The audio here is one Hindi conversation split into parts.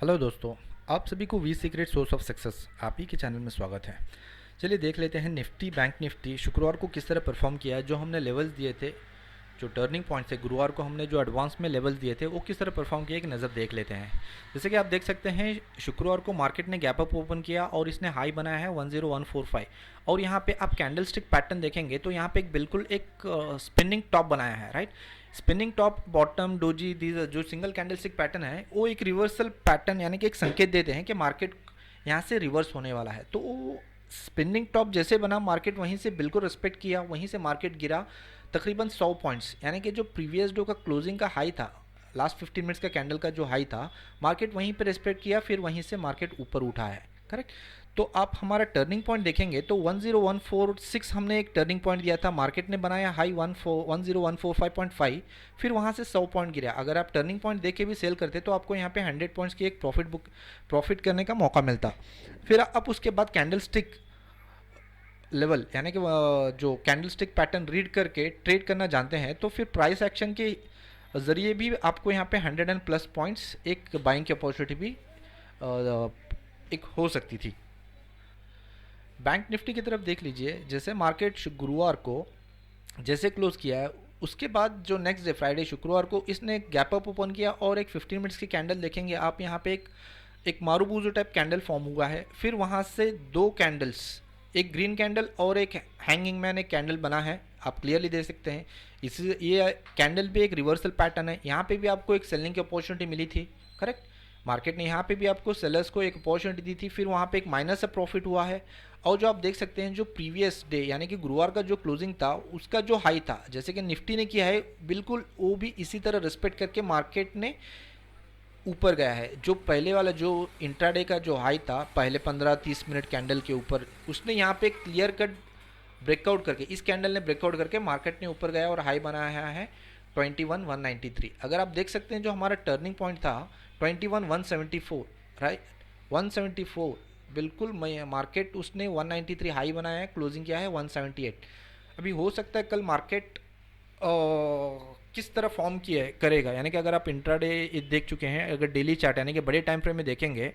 हेलो दोस्तों, आप सभी को we secret source of success आप ही के चैनल में स्वागत है। चलिए देख लेते हैं निफ्टी बैंक निफ्टी शुक्रवार को किस तरह परफॉर्म किया है। जो हमने लेवल्स दिए थे, जो टर्निंग पॉइंट थे गुरुवार को, हमने जो एडवांस में लेवल्स दिए थे वो किस तरह परफॉर्म किया, एक नज़र देख लेते हैं। जैसे कि आप देख सकते हैं शुक्रवार को मार्केट ने गैप अप ओपन किया और इसने हाई बनाया है 10145। और यहाँ पे आप कैंडल स्टिक पैटर्न देखेंगे तो यहाँ पे एक बिल्कुल एक स्पिनिंग टॉप बनाया है, right. Spinning top, bottom, doji, these जो सिंगल कैंडल स्टिक पैटर्न है वो एक रिवर्सल पैटर्न यानी कि एक संकेत देते हैं कि मार्केट यहाँ से रिवर्स होने वाला है। तो स्पिनिंग टॉप जैसे बना, मार्केट वहीं से बिल्कुल रिस्पेक्ट किया, वहीं से मार्केट गिरा तकरीबन 100 पॉइंट्स, यानी कि जो प्रीवियस डे का क्लोजिंग का हाई था, लास्ट 15 मिनट्स का कैंडल का जो हाई था, मार्केट वहीं पर रिस्पेक्ट किया, फिर वहीं से मार्केट ऊपर उठा है, करेक्ट। तो आप हमारा टर्निंग पॉइंट देखेंगे तो 10146 हमने एक टर्निंग पॉइंट दिया था, मार्केट ने बनाया हाई 10145.5, फिर वहाँ से 100 पॉइंट गिरा। अगर आप टर्निंग पॉइंट देख के भी सेल करते तो आपको यहाँ पे 100 पॉइंट्स की एक प्रॉफिट करने का मौका मिलता। फिर आप उसके बाद कैंडल स्टिक लेवल यानी कि जो कैंडल स्टिक पैटर्न रीड करके ट्रेड करना जानते हैं तो फिर प्राइस एक्शन के ज़रिए भी आपको यहाँ पे 100 एंड प्लस पॉइंट्स एक बाइंग की अपॉर्चुनिटी भी एक हो सकती थी। बैंक निफ्टी की तरफ देख लीजिए, जैसे मार्केट गुरुवार को जैसे क्लोज किया है उसके बाद जो नेक्स्ट डे फ्राइडे शुक्रवार को इसने गैप अप ओपन किया और एक 15 मिनट्स की कैंडल देखेंगे आप, यहाँ पे एक मारूबूजो टाइप कैंडल फॉर्म हुआ है। फिर वहाँ से दो कैंडल्स, एक ग्रीन कैंडल और एक हैंगिंग मैन एक कैंडल बना है, आप क्लियरली देख सकते हैं। इसी ये कैंडल भी एक रिवर्सल पैटर्न है, यहाँ पे भी आपको एक सेलिंग की अपॉर्चुनिटी मिली थी, करेक्ट। मार्केट ने यहाँ पे भी आपको सेलर्स को एक अपॉर्चुनिटी दी थी, फिर वहाँ पे एक माइनस से प्रॉफिट हुआ है। और जो आप देख सकते हैं जो प्रीवियस डे यानी कि गुरुवार का जो क्लोजिंग था उसका जो हाई था, जैसे कि निफ्टी ने किया है बिल्कुल वो भी इसी तरह रिस्पेक्ट करके मार्केट ने ऊपर गया है। जो पहले वाला जो इंट्राडे का जो हाई था पहले 15-30 मिनट कैंडल के ऊपर, उसने यहाँ पे क्लियर कट ब्रेकआउट करके, इस कैंडल ने ब्रेकआउट करके मार्केट ने ऊपर गया और हाई बनाया है 21,193। अगर आप देख सकते हैं जो हमारा टर्निंग पॉइंट था 21,174, राइट, 174 बिल्कुल मार्केट उसने 193 हाई बनाया है, क्लोजिंग किया है 178। अभी हो सकता है कल मार्केट किस तरह फॉर्म किया करेगा, यानी कि अगर आप इंट्राडे देख चुके हैं, अगर डेली चार्ट यानी कि बड़े टाइम फ्रेम में देखेंगे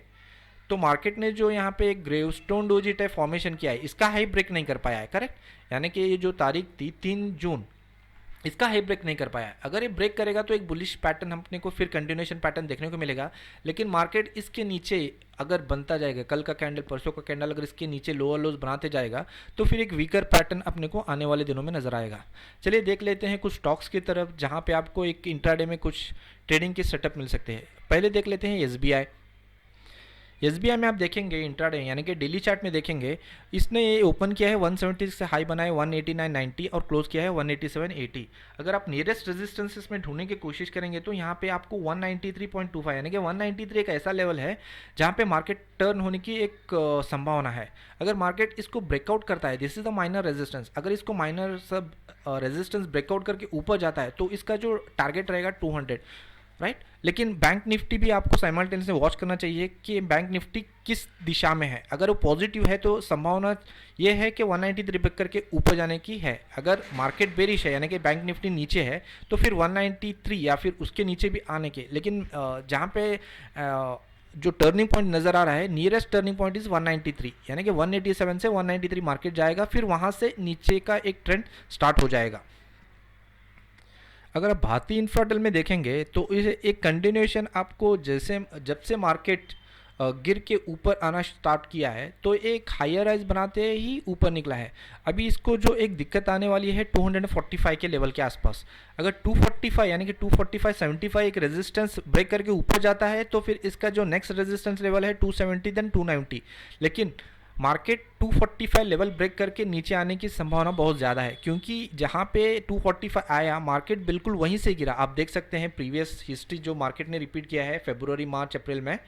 तो मार्केट ने जो यहाँ पे एक ग्रेवस्टोन डोजी टाइप फॉर्मेशन किया है इसका हाई ब्रेक नहीं कर पाया है, करेक्ट। यानी कि ये जो तारीख थी 3 जून, इसका हाई ब्रेक नहीं कर पाया। अगर ये ब्रेक करेगा तो एक बुलिश पैटर्न अपने को फिर कंटिन्यूएशन पैटर्न देखने को मिलेगा। लेकिन मार्केट इसके नीचे अगर बनता जाएगा, कल का कैंडल परसों का कैंडल अगर इसके नीचे लोअर लोज बनाते जाएगा तो फिर एक वीकर पैटर्न अपने को आने वाले दिनों में नजर आएगा। चलिए देख लेते हैं कुछ स्टॉक्स की तरफ जहाँ पे आपको एक इंट्राडे में कुछ ट्रेडिंग के सेटअप मिल सकते हैं। पहले देख लेते हैं एसबीआई। एसबीआई में आप देखेंगे इंट्राडे यानी कि डेली चार्ट में देखेंगे, इसने ये ओपन किया है 170 से हाई बनाया 189.90 और क्लोज किया है 187.80। अगर आप नियरेस्ट रेजिस्टेंसेस में ढूंढने की कोशिश करेंगे तो यहाँ पे आपको 193.25 यानी कि 193 एक ऐसा लेवल है जहाँ पे मार्केट टर्न होने की एक संभावना है। अगर मार्केट इसको ब्रेकआउट करता है, this is the minor resistance, अगर इसको माइनर सब रेजिस्टेंस ब्रेकआउट करके ऊपर जाता है तो इसका जो टारगेट रहेगा 200, राइट। लेकिन बैंक निफ्टी भी आपको साइमल्टेनियसली वॉच करना चाहिए कि बैंक निफ्टी किस दिशा में है। अगर वो पॉजिटिव है तो संभावना ये है कि 193 ब्रेक करके ऊपर जाने की है। अगर मार्केट बेरिश है यानी कि बैंक निफ्टी नीचे है तो फिर 193 या फिर उसके नीचे भी आने के। लेकिन जहाँ पे जो टर्निंग पॉइंट नज़र आ रहा है, नियरेस्ट टर्निंग पॉइंट इज़ 193 यानी कि 187 से 193 मार्केट जाएगा, फिर वहाँ से नीचे का एक ट्रेंड स्टार्ट हो जाएगा। अगर आप भारतीय इंफ्राटेल में देखेंगे तो इसे एक कंटिन्यूएशन आपको, जैसे जब से मार्केट गिर के ऊपर आना स्टार्ट किया है तो एक हायर राइज बनाते ही ऊपर निकला है। अभी इसको जो एक दिक्कत आने वाली है 245 के लेवल के आसपास। अगर 245 यानी कि 245.75 एक रेजिस्टेंस ब्रेक करके ऊपर जाता है तो फिर इसका जो नेक्स्ट रेजिस्टेंस लेवल है 270 देन 290। लेकिन मार्केट 245 लेवल ब्रेक करके नीचे आने की संभावना बहुत ज़्यादा है, क्योंकि जहाँ पे 245 आया मार्केट बिल्कुल वहीं से गिरा। आप देख सकते हैं प्रीवियस हिस्ट्री जो मार्केट ने रिपीट किया है फरवरी मार्च अप्रैल में,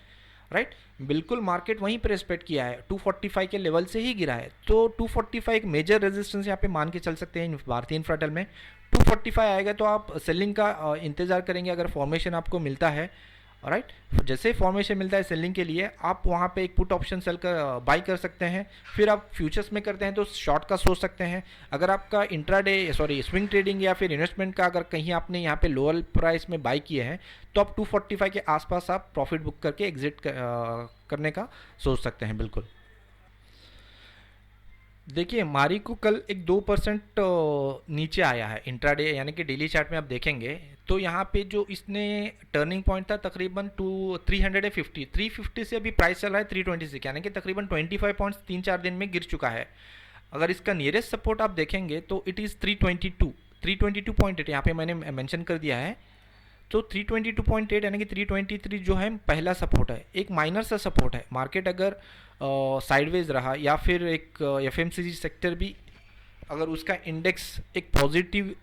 राइट। बिल्कुल मार्केट वहीं पर रिस्पेक्ट किया है, 245 के लेवल से ही गिरा है। तो 245 एक मेजर रेजिस्टेंस यहाँ पे मान के चल सकते हैं भारतीय इंफ्राटेल में। 245 आएगा तो आप सेलिंग का इंतज़ार करेंगे अगर फॉर्मेशन आपको मिलता है। राइट। जैसे फॉर्मेशन मिलता है सेलिंग के लिए, आप वहाँ पे एक पुट ऑप्शन सेल कर बाई कर सकते हैं। फिर आप फ्यूचर्स में करते हैं तो शॉर्ट का सोच सकते हैं। अगर आपका इंट्राडे स्विंग ट्रेडिंग या फिर इन्वेस्टमेंट का अगर कहीं आपने यहाँ पे लोअर प्राइस में बाई किए हैं तो आप 245 के आसपास आप प्रॉफिट बुक करके एग्जिट करने का सोच सकते हैं बिल्कुल। देखिए मारी को कल एक 2% नीचे आया है इंट्राडे, यानी कि डेली चार्ट में आप देखेंगे तो यहाँ पे जो इसने टर्निंग पॉइंट था तकरीबन 350 से अभी प्राइस चल रहा है 326, यानी कि तकरीबन 25 पॉइंट्स 3-4 दिन में गिर चुका है। अगर इसका नियरेस्ट सपोर्ट आप देखेंगे तो इट इज़ 322.8 यहाँ पे मैंने मेंशन कर दिया है। तो 322.8 यानी कि 323 जो है पहला सपोर्ट है, एक माइनर सा सपोर्ट है। मार्केट अगर साइडवेज रहा या फिर एक एफएमसीजी सेक्टर भी अगर उसका इंडेक्स एक पॉजिटिव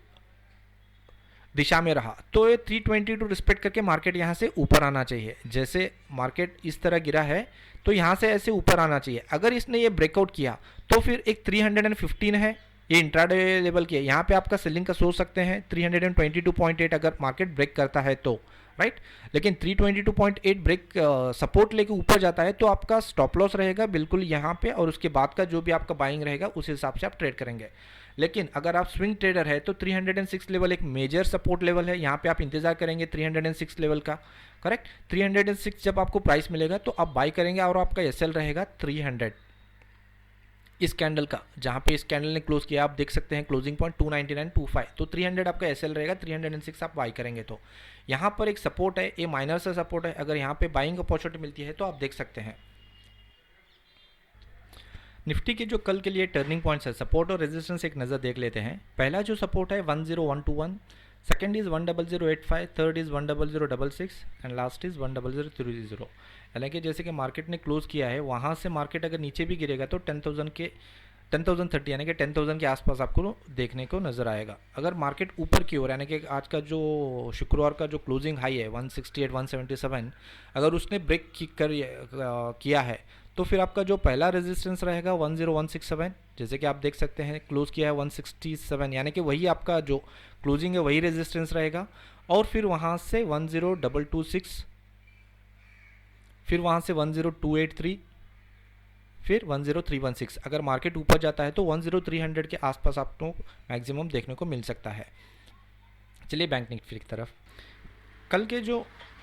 दिशा में रहा तो ये 322 रिस्पेक्ट करके मार्केट यहाँ से ऊपर आना चाहिए। जैसे मार्केट इस तरह गिरा है तो यहाँ से ऐसे ऊपर आना चाहिए। अगर इसने ये ब्रेकआउट किया तो फिर एक 315 है, ये इंट्राडे लेवल की है, यहाँ पे आपका सेलिंग का सोच सकते हैं 322.8 अगर मार्केट ब्रेक करता है तो, राइट। लेकिन 322.8 ब्रेक सपोर्ट लेके ऊपर जाता है तो आपका स्टॉप लॉस रहेगा बिल्कुल यहाँ पे, और उसके बाद का जो भी आपका बाइंग रहेगा उस हिसाब से आप ट्रेड करेंगे। लेकिन अगर आप स्विंग ट्रेडर है तो 306 लेवल एक मेजर सपोर्ट लेवल है, यहाँ पे आप इंतजार करेंगे 306 लेवल का, करेक्ट। 306 जब आपको प्राइस मिलेगा तो आप बाई करेंगे और आपका एसएल रहेगा 300 इस कैंडल का, जहाँ पे इस कैंडल ने क्लोज किया आप देख सकते हैं क्लोजिंग पॉइंट 299.25, तो 300 आपका एसएल रहेगा, 306 आप बाई करेंगे तो यहाँ पर एक सपोर्ट है, ये माइनर सा सपोर्ट है। अगर यहाँ पे बाइंग अपॉर्चुनिटी मिलती है तो आप देख सकते हैं। निफ्टी के जो कल के लिए टर्निंग पॉइंट्स है, सपोर्ट और रेजिस्टेंस एक नज़र देख लेते हैं। पहला जो सपोर्ट है 10121, second is 10085, third is 10066 and last is 10030। हालांकि जैसे कि मार्केट ने क्लोज किया है वहाँ से मार्केट अगर नीचे भी गिरेगा तो 10,030 यानी कि 10,000 के आसपास आपको देखने को नज़र आएगा। अगर मार्केट ऊपर की ओर यानी कि आज का जो शुक्रवार का जो क्लोजिंग हाई है 168 177 अगर उसने ब्रेक किया है तो फिर आपका जो पहला रेजिस्टेंस रहेगा 10167, जैसे कि आप देख सकते हैं क्लोज किया है 167, यानी कि वही आपका जो क्लोजिंग है वही रेजिस्टेंस रहेगा। और फिर वहाँ से 10226, फिर वहाँ से 10283, फिर 10316। अगर मार्केट ऊपर जाता है तो 10300 के आसपास आपको मैक्सिमम देखने को मिल सकता है। चलिए बैंक निफ्टी की तरफ। कल के जो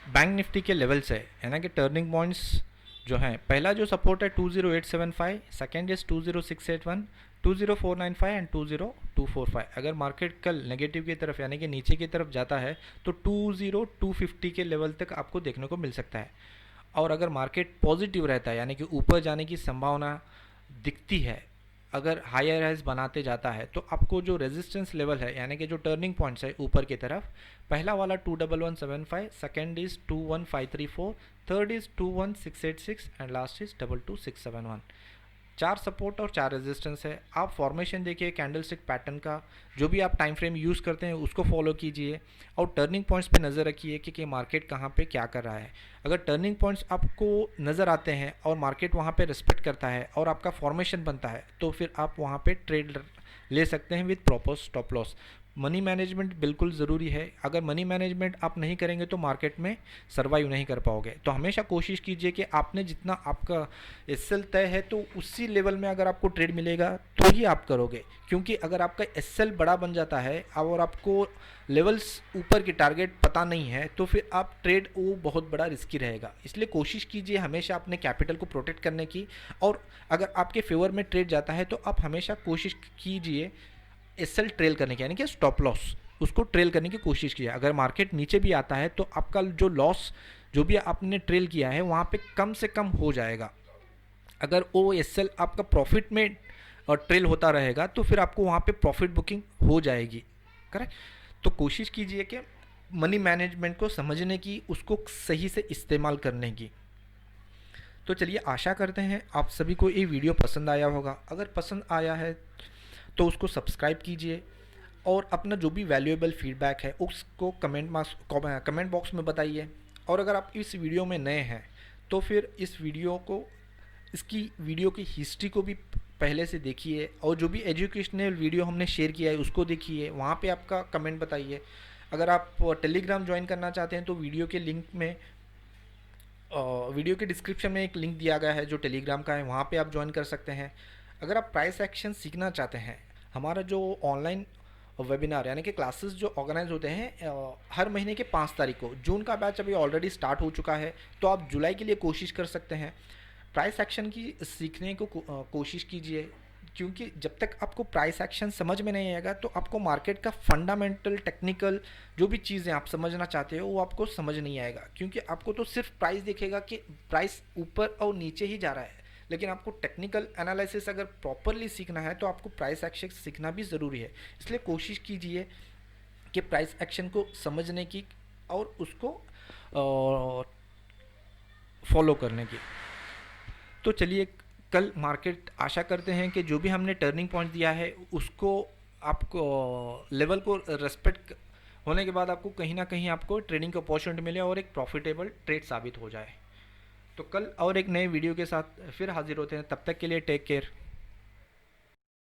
बैंक निफ्टी के लेवल्स है यानी कि टर्निंग पॉइंट्स जो हैं, पहला जो सपोर्ट है 20875, सेकेंड इज 20681, 20495 एंड 20245। अगर मार्केट कल नेगेटिव की तरफ यानी कि नीचे की तरफ जाता है तो 20250 के लेवल तक आपको देखने को मिल सकता है। और अगर मार्केट पॉजिटिव रहता है यानी कि ऊपर जाने की संभावना दिखती है, अगर हायर हाइज बनाते जाता है तो आपको जो रेजिस्टेंस लेवल है यानी कि जो टर्निंग पॉइंट्स है ऊपर की तरफ, पहला वाला 21175, second is 21534, third is 21686 and last is 22671। 4 support और 4 रेजिस्टेंस है। आप फॉर्मेशन देखिए कैंडलस्टिक पैटर्न का, जो भी आप टाइम फ्रेम यूज़ करते हैं उसको फॉलो कीजिए और टर्निंग पॉइंट्स पे नज़र रखिए कि मार्केट कहाँ पे क्या कर रहा है। अगर टर्निंग पॉइंट्स आपको नज़र आते हैं और मार्केट वहाँ पे रिस्पेक्ट करता है और आपका फॉर्मेशन बनता है तो फिर आप वहाँ पे ट्रेड ले सकते हैं with proper stop loss. Money management बिल्कुल ज़रूरी है। अगर मनी मैनेजमेंट आप नहीं करेंगे तो मार्केट में सर्वाइव नहीं कर पाओगे। तो हमेशा कोशिश कीजिए कि आपने जितना आपका एसएल तय है तो उसी लेवल में अगर आपको ट्रेड मिलेगा तो ही आप करोगे, क्योंकि अगर आपका एसएल बड़ा बन जाता है और आपको लेवल्स ऊपर की टारगेट पता नहीं है तो फिर आप ट्रेड वो बहुत बड़ा रिस्की रहेगा। इसलिए कोशिश कीजिए हमेशा अपने कैपिटल को प्रोटेक्ट करने की, और अगर आपके फेवर में ट्रेड जाता है तो आप हमेशा कोशिश कीजिए एसएल ट्रेल करने की, यानी कि स्टॉप लॉस उसको ट्रेल करने की कोशिश कीजिए। अगर मार्केट नीचे भी आता है तो आपका जो लॉस जो भी आपने ट्रेल किया है वहाँ पे कम से कम हो जाएगा। अगर वो एसएल आपका प्रॉफिट में ट्रेल होता रहेगा तो फिर आपको वहाँ पे प्रॉफिट बुकिंग हो जाएगी, करेक्ट। तो कोशिश कीजिए कि मनी मैनेजमेंट को समझने की, उसको सही से इस्तेमाल करने की। तो चलिए आशा करते हैं आप सभी को ये वीडियो पसंद आया होगा। अगर पसंद आया है तो उसको सब्सक्राइब कीजिए और अपना जो भी वैल्यूएबल फीडबैक है उसको कमेंट बॉक्स में बताइए। और अगर आप इस वीडियो में नए हैं तो फिर इसकी वीडियो की हिस्ट्री को भी पहले से देखिए, और जो भी एजुकेशनल वीडियो हमने शेयर किया है उसको देखिए, वहाँ पे आपका कमेंट बताइए। अगर आप टेलीग्राम ज्वाइन करना चाहते हैं तो वीडियो के लिंक में वीडियो के डिस्क्रिप्शन में एक लिंक दिया गया है जो टेलीग्राम का है, वहाँ पे आप ज्वाइन कर सकते हैं। अगर आप प्राइस एक्शन सीखना चाहते हैं, हमारा जो ऑनलाइन वेबिनार यानी कि क्लासेस जो ऑर्गेनाइज होते हैं हर महीने के 5 तारीख को, जून का बैच अभी ऑलरेडी स्टार्ट हो चुका है, तो आप जुलाई के लिए कोशिश कर सकते हैं। प्राइस एक्शन की सीखने को कोशिश कीजिए, क्योंकि जब तक आपको प्राइस एक्शन समझ में नहीं आएगा तो आपको मार्केट का फंडामेंटल टेक्निकल जो भी चीज़ें आप समझना चाहते हो वो आपको समझ नहीं आएगा, क्योंकि आपको तो सिर्फ प्राइस दिखेगा कि प्राइस ऊपर और नीचे ही जा रहा है। लेकिन आपको टेक्निकल एनालिसिस अगर प्रॉपरली सीखना है तो आपको प्राइस एक्शन सीखना भी ज़रूरी है। इसलिए कोशिश कीजिए कि प्राइस एक्शन को समझने की और उसको फॉलो करने की। तो चलिए, कल मार्केट आशा करते हैं कि जो भी हमने टर्निंग पॉइंट दिया है उसको आपको लेवल को रेस्पेक्ट होने के बाद आपको कहीं ना कहीं आपको ट्रेडिंग की अपॉर्चुनिटी मिले और एक प्रॉफिटेबल ट्रेड साबित हो जाए। तो कल और एक नए वीडियो के साथ फिर हाजिर होते हैं, तब तक के लिए टेक केयर।